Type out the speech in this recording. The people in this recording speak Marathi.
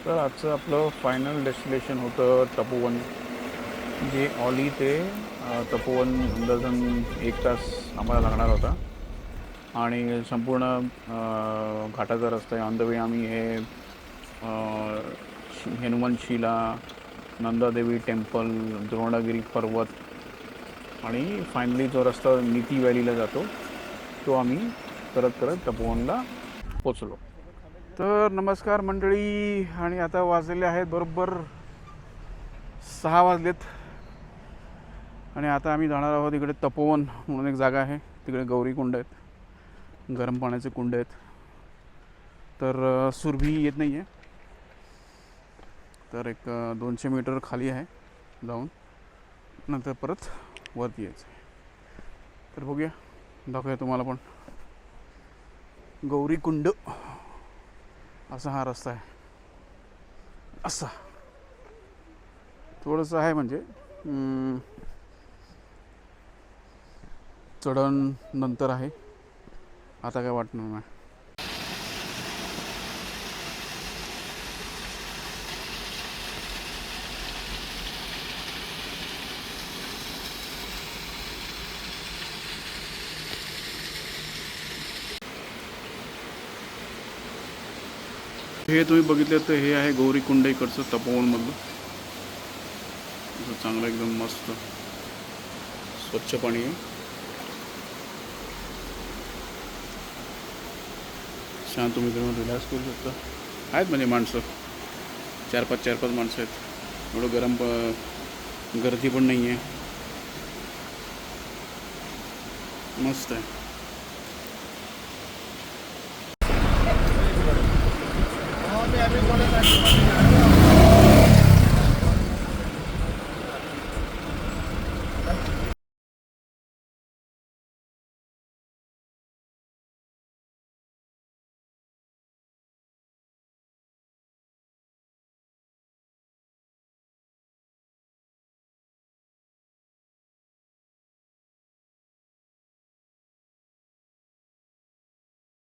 तर आजचं आपलं फायनल डेस्टिनेशन होतं तपोवन. जे ऑली ते तपोवन अंदाजन 1 तास आम्हाला लागणार होता. आणि संपूर्ण घाटाचा रस्ता आहे. ऑन द वे आम्ही हे हनुमान शिला, नंदादेवी टेम्पल, द्रोणागिरी पर्वत आणि फायनली जो रस्ता नीती व्हॅलीला जातो तो आम्ही करत करत तपोवनला पोचलो. तर नमस्कार मंडळी, आणि आता वाजलेले आहेत बरोबर 6 वाजलेत. आणि आता आम्ही जाणार आहोत इकडे तपोवन म्हणून एक जागा आहे. तिकडे गौरी कुंड आहेत, गरम पाण्याचे कुंड आहेत. तर सुरभी येत नाही आहे, तर एक 200 मीटर खाली आहे, जाऊन नंतर परत वरती यायचं. तर बघूया, दाखवूया तुम्हाला पण. गौरी कुंड असा हा रस्ता आहे. असा थोडंसं आहे, म्हणजे चढण नंतर आहे, आता काय वाटणार नाही. हे तुम्ही बघितलं तर हे आहे गौरी कुंड इकडचं तपोवनमधलं. चांगलं एकदम मस्त स्वच्छ पाणी आहे. छान तुम्ही इकडून रिलॅक्स करू शकता. आहेत म्हणजे माणसं, 4-5 माणसं आहेत. एवढं गर्दी पण नाही आहे. मस्त आहे.